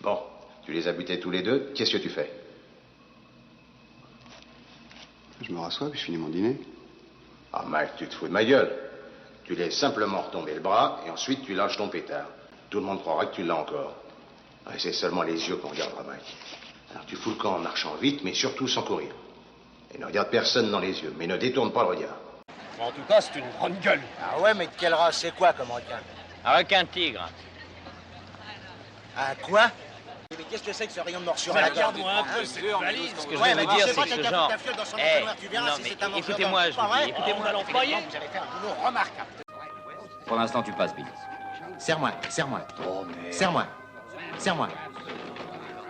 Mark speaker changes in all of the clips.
Speaker 1: Bon, tu les as butés tous les deux, qu'est-ce que tu fais?
Speaker 2: Je me rassois, puis je finis mon dîner.
Speaker 1: Ah, Mike, tu te fous de ma gueule. Tu laisses simplement retomber le bras, et ensuite tu lâches ton pétard. Tout le monde croira que tu l'as encore. Ouais, c'est seulement les yeux qu'on regardera, Mike. Alors tu fous le camp en marchant vite, mais surtout sans courir. Et ne regarde personne dans les yeux, mais ne détourne pas le regard.
Speaker 3: En tout cas, c'est une grande gueule.
Speaker 4: Ah ouais, mais de quelle race c'est quoi comme requin?
Speaker 5: Un requin-tigre.
Speaker 4: Un quoi? Mais qu'est-ce que c'est que ce rayon de morsure à la gorge?
Speaker 3: Regarde-moi un peu cette valise.
Speaker 5: Ce que je veux vous dire, c'est que ce genre...
Speaker 4: Non,
Speaker 5: mais écoutez-moi, je vous dis, écoutez-moi.
Speaker 3: On va l'employer.
Speaker 4: Vous allez faire un boulot remarquable.
Speaker 5: Pour l'instant, tu passes, Billy.
Speaker 4: Serre-moi, serre-moi.
Speaker 5: Oh, mais...
Speaker 4: Serre-moi. Serre-moi.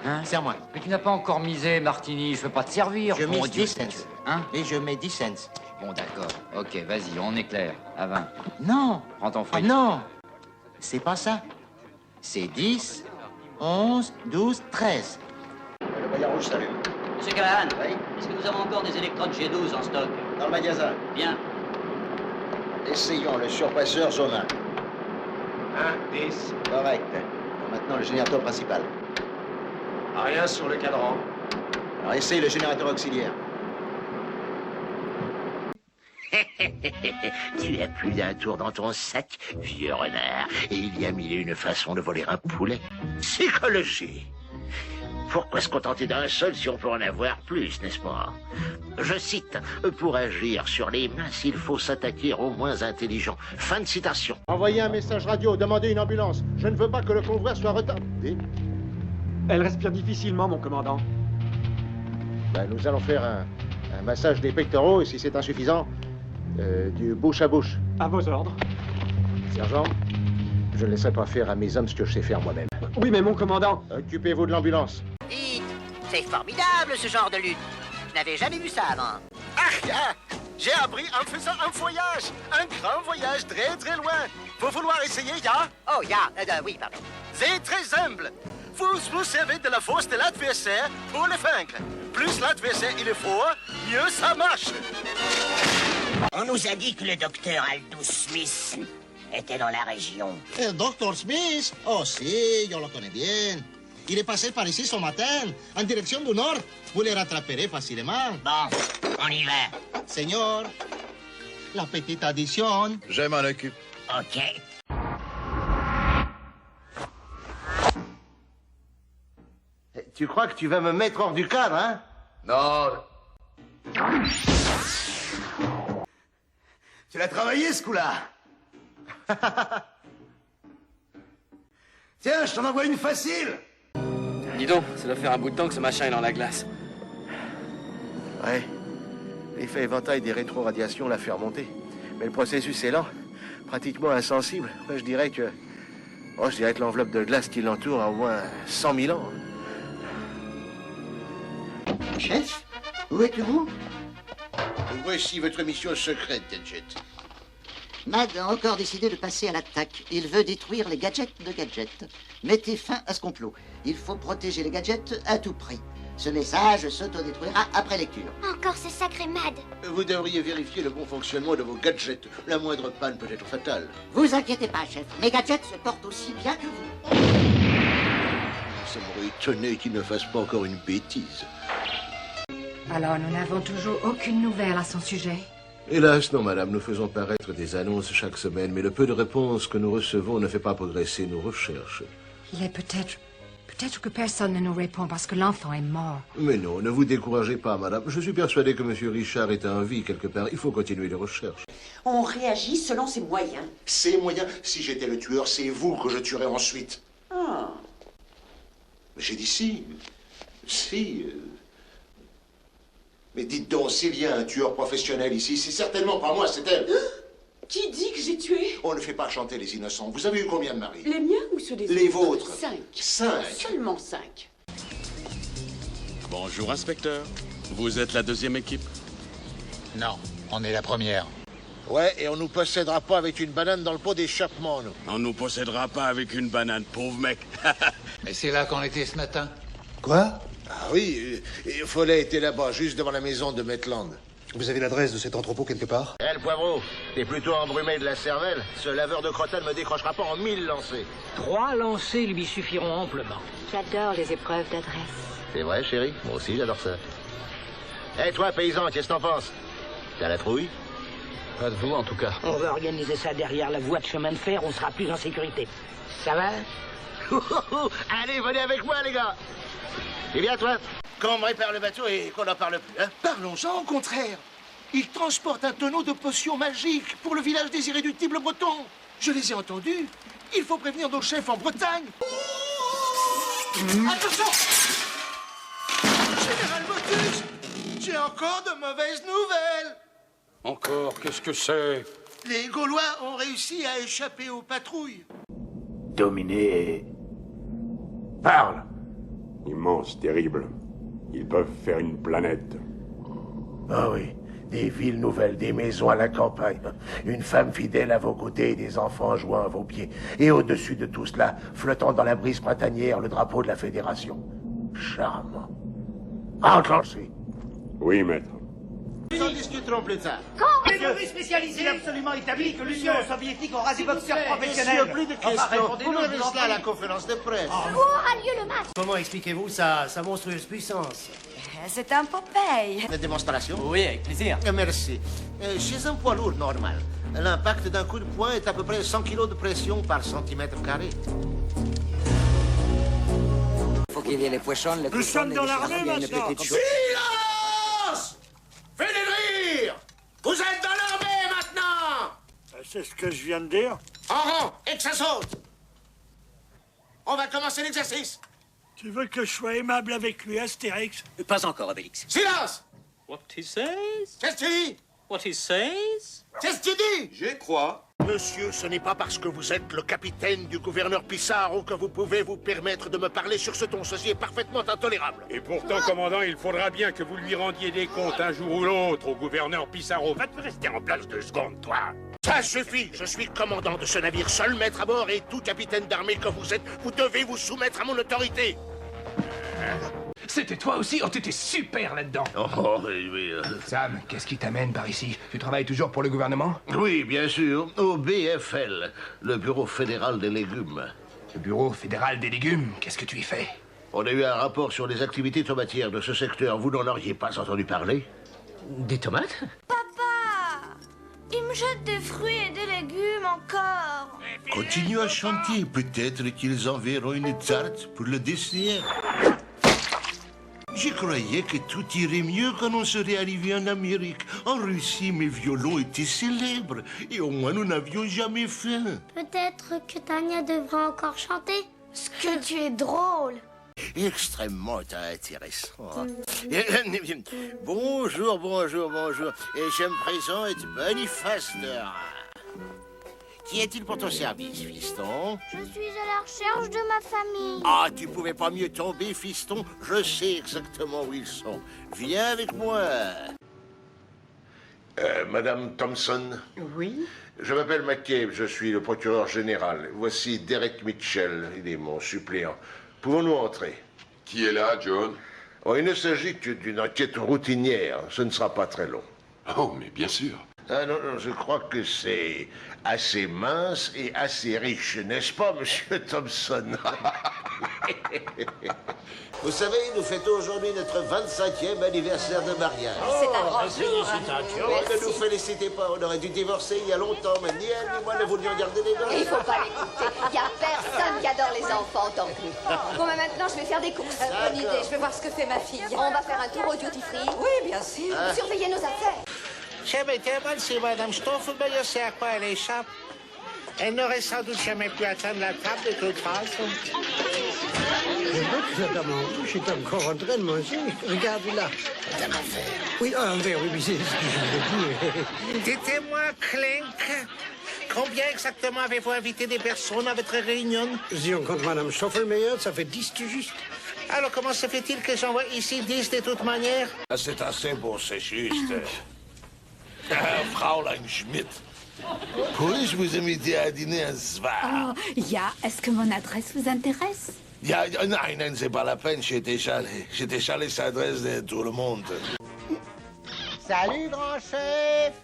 Speaker 5: Hein?
Speaker 4: Serre-moi.
Speaker 5: Mais tu n'as pas encore misé, Martini. Je veux pas te servir.
Speaker 4: Je
Speaker 5: pour
Speaker 4: mise
Speaker 5: Dieu.
Speaker 4: 10 cents.
Speaker 5: Hein?
Speaker 4: Et je mets 10 cents.
Speaker 5: Bon, d'accord. Ok, vas-y, on est clair. À 20.
Speaker 4: Non.
Speaker 5: Prends ton
Speaker 4: Ah
Speaker 5: fric.
Speaker 4: non. C'est pas ça. C'est 10, 11, 12, 13. Le voyant rouge s'allume.
Speaker 6: Monsieur Callahan,
Speaker 4: Oui.
Speaker 6: est-ce que nous avons encore des électrodes G12 en stock?
Speaker 4: Dans le magasin.
Speaker 6: Bien.
Speaker 4: Essayons le surpasseur zone 1.
Speaker 3: 1, 10.
Speaker 4: Correct. Maintenant le générateur principal.
Speaker 3: Rien sur le cadran.
Speaker 4: Alors essaye le générateur auxiliaire.
Speaker 7: Tu as plus d'un tour dans ton sac, vieux renard, et il y a mille et une façons de voler un poulet. Psychologie. Pourquoi se contenter d'un seul si on peut en avoir plus, n'est-ce pas? Je cite, pour agir sur les masses, il faut s'attaquer aux moins intelligents. Fin de citation.
Speaker 8: Envoyez un message radio, demandez une ambulance. Je ne veux pas que le convoi soit retardé.
Speaker 9: Elle respire difficilement, mon commandant.
Speaker 8: Ben, nous allons faire un massage des pectoraux et si c'est insuffisant, du bouche à bouche.
Speaker 9: À vos ordres.
Speaker 8: Sergent, je ne laisserai pas faire à mes hommes ce que je sais faire moi-même.
Speaker 9: Oui, mais mon commandant...
Speaker 8: Occupez-vous de l'ambulance.
Speaker 4: Dites, c'est formidable ce genre de lutte. Je n'avais jamais vu ça avant.
Speaker 10: Ah, j'ai appris en faisant un voyage. Un grand voyage très très loin. Vous vouloir essayer, ya?
Speaker 4: Oh, ya, oui, pardon.
Speaker 10: C'est très humble. Vous vous servez de la force de l'adversaire pour le vaincre. Plus l'adversaire il est fort, mieux ça marche.
Speaker 7: On nous a dit que le docteur Aldous Smith était dans la région.
Speaker 10: Dr. Smith? Oh si, je le connais bien. Il est passé par ici ce matin, en direction du nord. Vous le rattraperez facilement.
Speaker 7: Bon, on y va.
Speaker 10: Seigneur, la petite addition.
Speaker 1: Je m'en occupe.
Speaker 7: Ok.
Speaker 8: Tu crois que tu vas me mettre hors du cadre, hein?
Speaker 1: Non.
Speaker 10: Tu l'as travaillé ce coup-là. Tiens, je t'en envoie une facile.
Speaker 3: Dis donc, ça doit faire un bout de temps que ce machin est dans la glace.
Speaker 8: Ouais. L'effet éventail des rétroradiations l'a fait remonter. Mais le processus est lent, pratiquement insensible. Moi, je dirais que l'enveloppe de glace qui l'entoure a au moins 100 000 ans.
Speaker 10: Chef, où êtes-vous?
Speaker 1: Voici votre mission secrète, Gadget.
Speaker 4: Mad a encore décidé de passer à l'attaque. Il veut détruire les gadgets de Gadget. Mettez fin à ce complot. Il faut protéger les gadgets à tout prix. Ce message s'autodétruira après lecture.
Speaker 11: Encore ce sacré Mad.
Speaker 1: Vous devriez vérifier le bon fonctionnement de vos gadgets. La moindre panne peut être fatale.
Speaker 4: Vous inquiétez pas, chef. Mes gadgets se portent aussi bien que vous.
Speaker 1: Ça m'aurait étonné qu'il ne fasse pas encore une bêtise.
Speaker 11: Alors, nous n'avons toujours aucune nouvelle à son sujet.
Speaker 12: Hélas, non, madame. Nous faisons paraître des annonces chaque semaine, mais le peu de réponses que nous recevons ne fait pas progresser nos recherches.
Speaker 11: Il est peut-être que personne ne nous répond parce que l'enfant est mort.
Speaker 12: Mais non, ne vous découragez pas, madame. Je suis persuadé que M. Richard est en vie quelque part. Il faut continuer les recherches.
Speaker 13: On réagit selon ses moyens.
Speaker 1: Ces moyens, si j'étais le tueur, c'est vous que je tuerais ensuite.
Speaker 13: Ah.
Speaker 1: J'ai dit si. Si. Mais dites donc, s'il y a un tueur professionnel ici, c'est certainement pas moi, c'est elle.
Speaker 13: Qui dit que j'ai tué?
Speaker 1: On ne fait pas chanter les innocents. Vous avez eu combien de maris?
Speaker 13: Les miens ou ceux des autres?
Speaker 1: Les vôtres.
Speaker 13: 5.
Speaker 1: 5.
Speaker 13: Seulement 5.
Speaker 14: Bonjour, inspecteur. Vous êtes la deuxième équipe?
Speaker 10: Non, on est la première.
Speaker 1: Ouais, et on nous possédera pas avec une banane dans le pot d'échappement, nous.
Speaker 14: On nous possédera pas avec une banane, pauvre mec.
Speaker 10: Et c'est là qu'on était ce matin.
Speaker 1: Quoi? Ah oui, Follet était là-bas, juste devant la maison de Maitland.
Speaker 2: Vous avez l'adresse de cet entrepôt quelque part?
Speaker 7: Le poivreau, t'es plutôt embrumé de la cervelle. Ce laveur de crottane me décrochera pas en 1000 lancers.
Speaker 15: 3 lancers lui suffiront amplement.
Speaker 11: J'adore les épreuves d'adresse.
Speaker 7: C'est vrai, chérie? Moi aussi, j'adore ça. Eh, toi, paysan, qu'est-ce que t'en penses? T'as la trouille?
Speaker 12: Pas de vous, en tout cas.
Speaker 15: On va organiser ça derrière la voie de chemin de fer, on sera plus en sécurité. Ça va?
Speaker 7: Allez, venez avec moi, les gars. Et bien, toi, qu'on me répare le bateau et qu'on n'en parle plus, hein?
Speaker 8: Parlons-en au contraire. Il transporte un tonneau de potions magiques pour le village des irréductibles bretons. Je les ai entendus. Il faut prévenir nos chefs en Bretagne. Attention! Général Motus, j'ai encore de mauvaises nouvelles.
Speaker 14: Encore? Qu'est-ce que c'est?
Speaker 8: Les Gaulois ont réussi à échapper aux patrouilles.
Speaker 16: Dominé. Parle. Immense, terrible. Ils peuvent faire une planète.
Speaker 7: Ah oui, des villes nouvelles, des maisons à la campagne, une femme fidèle à vos côtés et des enfants jouant à vos pieds. Et au-dessus de tout cela, flottant dans la brise printanière, le drapeau de la Fédération. Charmant. Enclenché.
Speaker 16: Oui, maître.
Speaker 8: Nous en discuterons plus tard.
Speaker 15: Les théories spécialisées, il est absolument établi que l'Union soviétique aura des boxeurs professionnels.
Speaker 8: Monsieur, plus de questions. Vous verrez cela à la conférence de presse.
Speaker 17: Où aura lieu le match?
Speaker 18: Comment expliquez-vous sa monstrueuse puissance?
Speaker 17: C'est un Popeye.
Speaker 8: Une démonstration?
Speaker 18: Oui, avec plaisir.
Speaker 8: Merci. Chez un poids lourd normal, l'impact d'un coup de poing est à peu près 100 kg de pression par centimètre carré.
Speaker 18: Faut qu'il y ait les poissons, les
Speaker 8: Nous sommes dans l'armée maintenant. Silence! Faites rire! Vous êtes dans l'armée maintenant!
Speaker 19: C'est ce que je viens de dire.
Speaker 8: En rang et que ça saute! On va commencer l'exercice.
Speaker 19: Tu veux que je sois aimable avec lui, Astérix?
Speaker 18: Pas encore, Obélix.
Speaker 8: Silence!
Speaker 20: What he says?
Speaker 8: Qu'est-ce que tu dis?
Speaker 20: What he says?
Speaker 8: Qu'est-ce que tu dis?
Speaker 7: J'y crois.
Speaker 8: Monsieur, ce n'est pas parce que vous êtes le capitaine du gouverneur Pissarro que vous pouvez vous permettre de me parler sur ce ton. Ceci est parfaitement intolérable.
Speaker 14: Et pourtant, commandant, il faudra bien que vous lui rendiez des comptes un jour ou l'autre au gouverneur Pissarro. Va te rester en place 2 secondes, toi.
Speaker 8: Ça suffit. Je suis commandant de ce navire, seul maître à bord, et tout capitaine d'armée que vous êtes, vous devez vous soumettre à mon autorité.
Speaker 21: C'était toi aussi? Oh, t'étais super là-dedans.
Speaker 7: Oh, oui.
Speaker 21: Sam, qu'est-ce qui t'amène par ici? Tu travailles toujours pour le gouvernement?
Speaker 7: Oui, bien sûr, au BFL, le Bureau fédéral des légumes.
Speaker 21: Le Bureau fédéral des légumes? Qu'est-ce que tu y fais?
Speaker 7: On a eu un rapport sur les activités tomatières de ce secteur. Vous n'en auriez pas entendu parler?
Speaker 21: Des tomates?
Speaker 17: Papa! Il me jette des fruits et des légumes encore.
Speaker 22: Continue à chanter. Peut-être qu'ils enverront une tarte pour le dessert. Je croyais que tout irait mieux quand on serait arrivé en Amérique. En Russie, mes violons étaient célèbres. Et au moins, nous n'avions jamais faim.
Speaker 17: Peut-être que Tania devrait encore chanter. Ce que tu es drôle.
Speaker 8: Extrêmement intéressant. Bonjour. Et je me présente Boniface de Rat. Qui est-il pour ton service, fiston?
Speaker 17: Je suis à la recherche de ma famille.
Speaker 8: Ah, tu pouvais pas mieux tomber, fiston. Je sais exactement où ils sont. Viens avec moi.
Speaker 12: Madame Thompson?
Speaker 11: Oui?
Speaker 12: Je m'appelle McCabe, je suis le procureur général. Voici Derek Mitchell, il est mon suppléant. Pouvons-nous entrer?
Speaker 23: Qui est là, John?
Speaker 12: Oh, il ne s'agit que d'une enquête routinière. Ce ne sera pas très long.
Speaker 23: Oh, mais bien sûr.
Speaker 12: Ah non, je crois que c'est assez mince et assez riche, n'est-ce pas, monsieur Thompson?
Speaker 8: Vous savez, nous fêtons aujourd'hui notre 25e anniversaire de mariage.
Speaker 13: C'est un grand jour.
Speaker 8: Félicitations. Ne nous félicitez pas, on aurait dû divorcer il y a longtemps, mais ni elle ni moi ne voulions garder les gosses.
Speaker 13: Il faut pas l'écouter. Il y a personne qui adore les enfants tant que nous. Bon, mais maintenant, je vais faire des courses. Bonne idée. Je vais voir ce que fait ma fille. On va faire un tour au duty-free. Oui, bien sûr. Surveillez nos affaires.
Speaker 8: C'est Madame Stauffenberger, c'est à quoi elle échappe. Elle n'aurait sans doute jamais pu atteindre la table de toute façon.
Speaker 18: Je suis encore en train de manger. Regarde là. Oui, un verre, oui, c'est ce que je voulais dire.
Speaker 8: Dites-moi, Clink, combien exactement avez-vous invité des personnes à votre réunion?
Speaker 18: Si on compte Madame Stoffelmeyer, ça fait 10 tout juste.
Speaker 8: Alors comment se fait-il que j'en vois ici 10 de toute manière?
Speaker 22: C'est assez beau, c'est juste. Fraulein Schmidt. Pourrais-je vous inviter à dîner un soir?
Speaker 11: Oh, est-ce que mon adresse vous intéresse?
Speaker 22: Non, c'est pas la peine, j'ai déjà l'adresse de tout le monde.
Speaker 5: Salut, grand chef.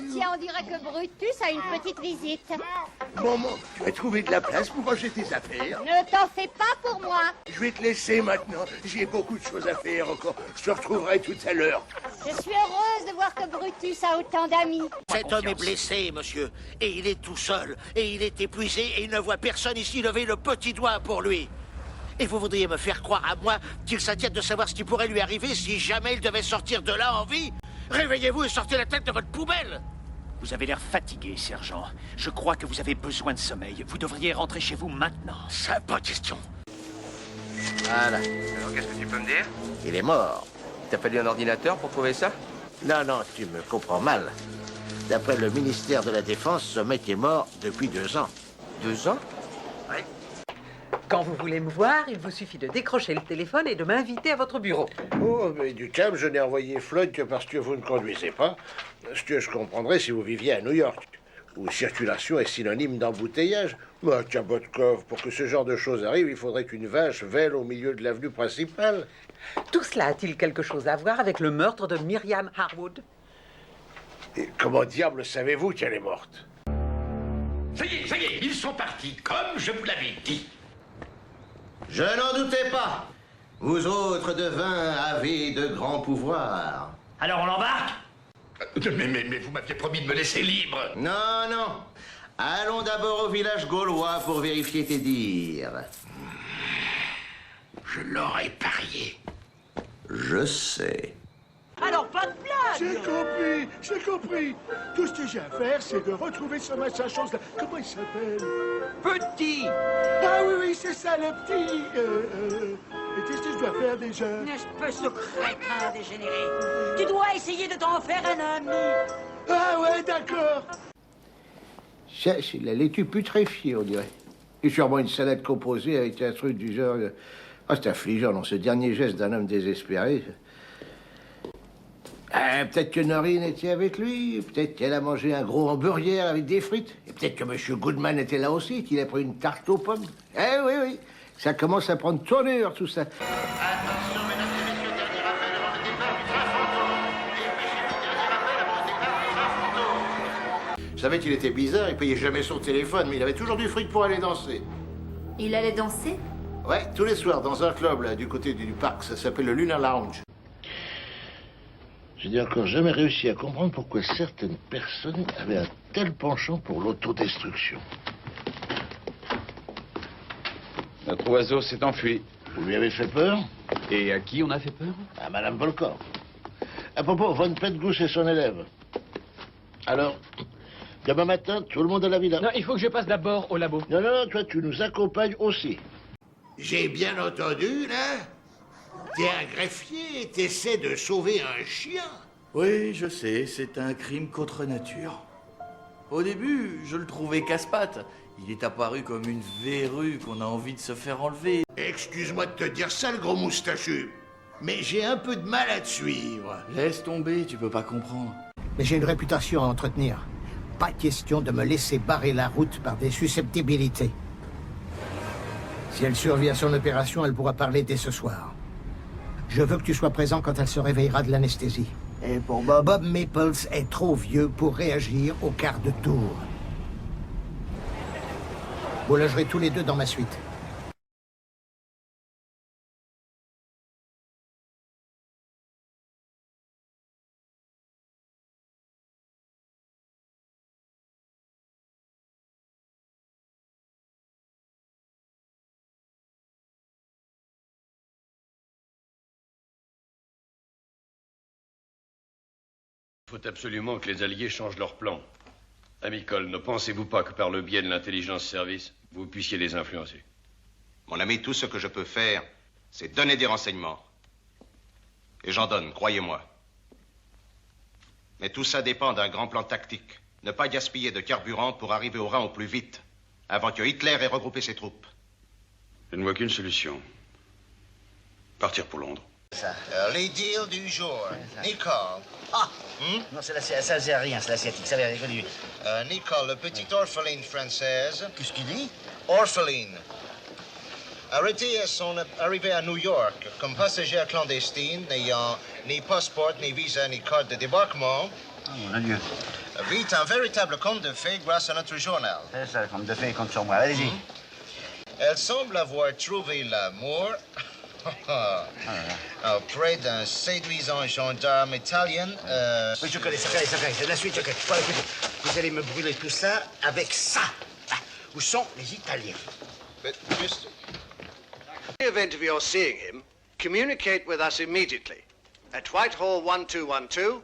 Speaker 6: Tiens, on dirait que Brutus a une petite visite.
Speaker 22: Maman, tu as trouvé de la place pour ranger tes affaires?
Speaker 6: Ne t'en fais pas pour moi.
Speaker 22: Je vais te laisser maintenant. J'ai beaucoup de choses à faire encore. Je te retrouverai tout à l'heure.
Speaker 6: Je suis heureuse de voir que Brutus a autant d'amis.
Speaker 7: Cet homme est blessé, monsieur. Et il est tout seul. Et il est épuisé. Et il ne voit personne ici lever le petit doigt pour lui. Et vous voudriez me faire croire à moi qu'il s'inquiète de savoir ce qui pourrait lui arriver si jamais il devait sortir de là en vie? Réveillez-vous et sortez la tête de votre poubelle.
Speaker 9: Vous avez l'air fatigué, sergent. Je crois que vous avez besoin de sommeil. Vous devriez rentrer chez vous maintenant.
Speaker 7: Ça, pas de question.
Speaker 3: Voilà. Alors, qu'est-ce que tu peux me dire?
Speaker 7: Il est mort.
Speaker 3: T'as fallu un ordinateur pour trouver ça?
Speaker 7: Non, non, tu me comprends mal. D'après le ministère de la Défense, ce mec est mort depuis 2 ans.
Speaker 3: 2 ans?
Speaker 7: Oui.
Speaker 24: Quand vous voulez me voir, il vous suffit de décrocher le téléphone et de m'inviter à votre bureau.
Speaker 12: Oh, mais du calme, je n'ai envoyé Floyd que parce que vous ne conduisez pas. Ce que je comprendrais si vous viviez à New York, où circulation est synonyme d'embouteillage. Mais à Kabotkov, pour que ce genre de choses arrive, il faudrait qu'une vache vèle au milieu de l'avenue principale.
Speaker 24: Tout cela a-t-il quelque chose à voir avec le meurtre de Myriam Harwood?
Speaker 12: Et comment diable savez-vous qu'elle est morte?
Speaker 7: Ça y est, ils sont partis, comme je vous l'avais dit.
Speaker 1: Je n'en doutais pas. Vous autres devins avez de grands pouvoirs.
Speaker 9: Alors on l'embarque?
Speaker 7: Mais vous m'aviez promis de me laisser libre.
Speaker 1: Non, non. Allons d'abord au village gaulois pour vérifier tes dires.
Speaker 7: Je l'aurais parié.
Speaker 1: Je sais.
Speaker 18: Alors, pas de blague. J'ai compris. Tout ce que j'ai à faire, c'est de retrouver ce machin chose-là. Comment il s'appelle? Petit. Ah oui, c'est ça, le petit. Et qu'est-ce que je dois faire déjà?
Speaker 15: Espèce de crétin dégénéré. Tu dois essayer de t'en faire un ami.
Speaker 18: Ah ouais, d'accord.
Speaker 22: Ça, c'est de la laitue putréfiée, on dirait. Et sûrement une salade composée avec un truc du genre... Ah, c'est affligeant, dans ce dernier geste d'un homme désespéré. Ah, peut-être que Noreen était avec lui, peut-être qu'elle a mangé un gros hamburger avec des frites, et peut-être que M. Goodman était là aussi, qu'il a pris une tarte aux pommes. Eh oui, oui, ça commence à prendre tournure, tout ça.
Speaker 1: Attention, mesdames et messieurs, dernier appel avant le départ du train fantôme. Dépêchez-vous, dernier appel avant le départ du train fantôme. Je savais qu'il était bizarre, il payait jamais son téléphone, mais il avait toujours du fric pour aller danser.
Speaker 25: Il allait danser?
Speaker 22: Ouais, tous les soirs, dans un club, là, du côté du parc, ça s'appelle le Lunar Lounge. Je n'ai encore jamais réussi à comprendre pourquoi certaines personnes avaient un tel penchant pour l'autodestruction.
Speaker 26: Notre oiseau s'est enfui.
Speaker 22: Vous lui avez fait peur?
Speaker 26: Et à qui on a fait peur?
Speaker 22: À Madame Volkov. À propos, Von Petgus est son élève. Alors, demain matin, tout le monde à la villa.
Speaker 21: Non, il faut que je passe d'abord au labo.
Speaker 22: Non, non, non, toi, tu nous accompagnes aussi. J'ai bien entendu, là? T'es un greffier, t'essaies de sauver un chien.
Speaker 27: Oui, je sais, c'est un crime contre nature. Au début, je le trouvais casse-pattes. Il est apparu comme une verrue qu'on a envie de se faire enlever.
Speaker 22: Excuse-moi de te dire ça, le gros moustachu, mais j'ai un peu de mal à te suivre.
Speaker 27: Laisse tomber, tu peux pas comprendre.
Speaker 18: Mais j'ai une réputation à entretenir. Pas question de me laisser barrer la route par des susceptibilités. Si elle survit à son opération, elle pourra parler dès ce soir. Je veux que tu sois présent quand elle se réveillera de l'anesthésie. Et pour Bob, Bob Maples est trop vieux pour réagir au quart de tour. Vous logerez tous les deux dans ma suite.
Speaker 28: Il faut absolument que les Alliés changent leur plan. Ami Cole, ne pensez-vous pas que par le biais de l'intelligence service, vous puissiez les influencer?
Speaker 1: Mon ami, tout ce que je peux faire, c'est donner des renseignements. Et j'en donne, croyez-moi. Mais tout ça dépend d'un grand plan tactique. Ne pas gaspiller de carburant pour arriver au Rhin au plus vite, avant que Hitler ait regroupé ses troupes.
Speaker 28: Je ne vois qu'une solution. Partir pour Londres.
Speaker 5: Les deals du jour. Nicole. Ah non, ça c'est rien, c'est l'asiatique, ça va rigoler. Nicole, le petit orpheline française. Qu'est-ce qu'il dit? Orpheline. arrêtés sont arrivés à New York comme passagers clandestins, n'ayant ni passeport, ni visa, ni carte de débarquement. Oh, mon Dieu. Vit un véritable conte de fées grâce à notre journal. C'est ça, le conte de fées compte sur moi. Allez-y. Elle semble avoir trouvé l'amour auprès d'un séduisant gendarme italien. Oui, je connais, c'est la suite, je connais. Voilà, écoutez, vous allez me brûler tout ça avec ça. Ah, où sont les Italiens?
Speaker 12: In the event of your seeing him, communicate with us immediately at Whitehall 1212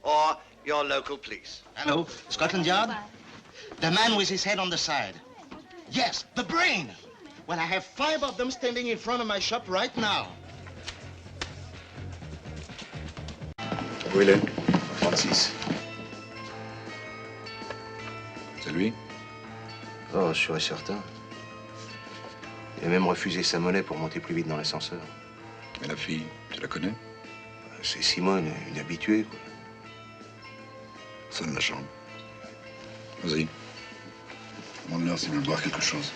Speaker 12: or your local police.
Speaker 5: Hello, Scotland Yard? The man with his head on the side. Yes, the brain. Well, I have 5 of them standing in front of my shop right now.
Speaker 2: Où il est? 36. C'est lui?
Speaker 1: Oh, je serais certain. Il a même refusé sa monnaie pour monter plus vite dans l'ascenseur.
Speaker 2: Mais la fille, tu la connais?
Speaker 1: C'est Simone, une habituée, quoi.
Speaker 2: Sonne la chambre. Vas-y. Demande-leur s'ils veulent boire quelque chose.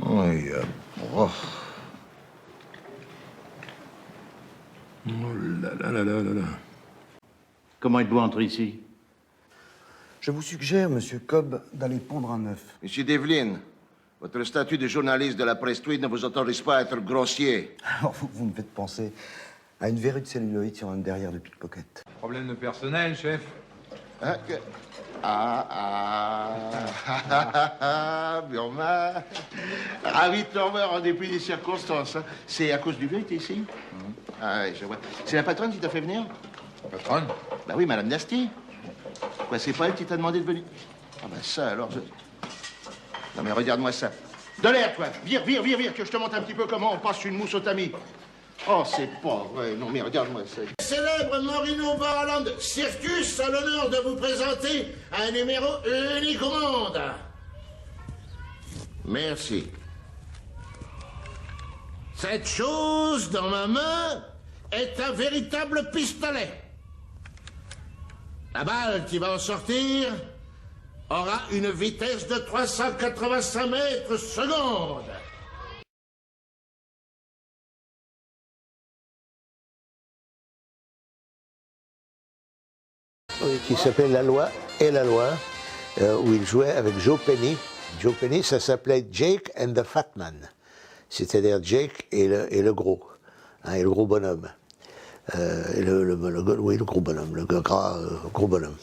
Speaker 1: Oui, oh.
Speaker 2: Oh là là là là là là.
Speaker 4: Comment êtes-vous entré ici? Je vous suggère, monsieur Cobb, d'aller pondre un œuf.
Speaker 12: Monsieur Devlin, votre statut de journaliste de la presse tweed ne vous autorise pas à être grossier.
Speaker 4: Alors, vous me faites penser à une verrue de celluloïd sur un derrière de pickpocket.
Speaker 10: Problème de personnel, chef.
Speaker 12: Burma. Ravi de te revoir en dépit des circonstances. Hein. C'est à cause du vieux, t'es ici? Ah, oui, je vois. C'est la patronne qui t'a fait venir?
Speaker 10: Patronne?
Speaker 12: Bah oui, Madame Nasty. Quoi, c'est pas elle qui t'a demandé de venir? Ah bah ça, alors... Non mais regarde-moi ça. De l'air, toi. Vire, que je te montre un petit peu comment on passe une mousse au tamis. Oh, c'est pas vrai. Non mais regarde-moi ça. Célèbre Morino Barland Circus a l'honneur de vous présenter un numéro unique au monde. Merci. Cette chose dans ma main est un véritable pistolet. La balle qui va en sortir aura une vitesse de 385 mètres secondes.
Speaker 18: Oui, qui s'appelle La Loi et la Loi, où il jouait avec Joe Penny. Joe Penny, ça s'appelait Jake and the Fat Man, c'est-à-dire Jake et le gros, hein, et le gros bonhomme. Oui, le gros bonhomme, le gras gros bonhomme.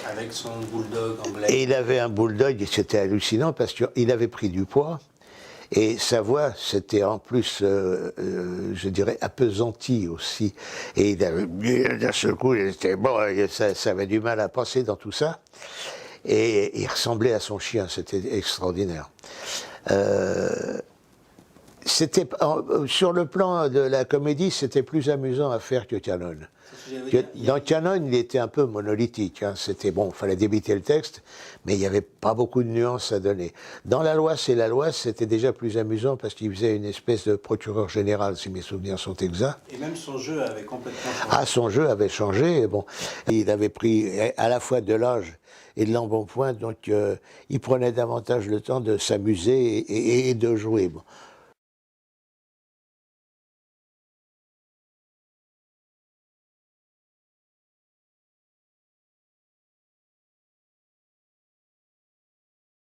Speaker 14: Avec son bulldog anglais.
Speaker 18: Et il avait un bulldog, et c'était hallucinant parce qu'il avait pris du poids. Et sa voix, c'était en plus, je dirais, appesantie aussi. Et d'un seul coup, il était bon, ça avait du mal à passer dans tout ça. Et il ressemblait à son chien, c'était extraordinaire. Sur le plan de la comédie, c'était plus amusant à faire que Cannon. Dans Cannon, il était un peu monolithique. Hein. C'était bon, il fallait débiter le texte, mais il n'y avait pas beaucoup de nuances à donner. Dans La Loi, c'est la Loi, c'était déjà plus amusant parce qu'il faisait une espèce de procureur général, si mes souvenirs sont exacts.
Speaker 14: Et même son jeu avait complètement changé.
Speaker 18: Ah, son jeu avait changé. Bon, il avait pris à la fois de l'âge et de l'embonpoint, donc il prenait davantage le temps de s'amuser et de jouer. Bon.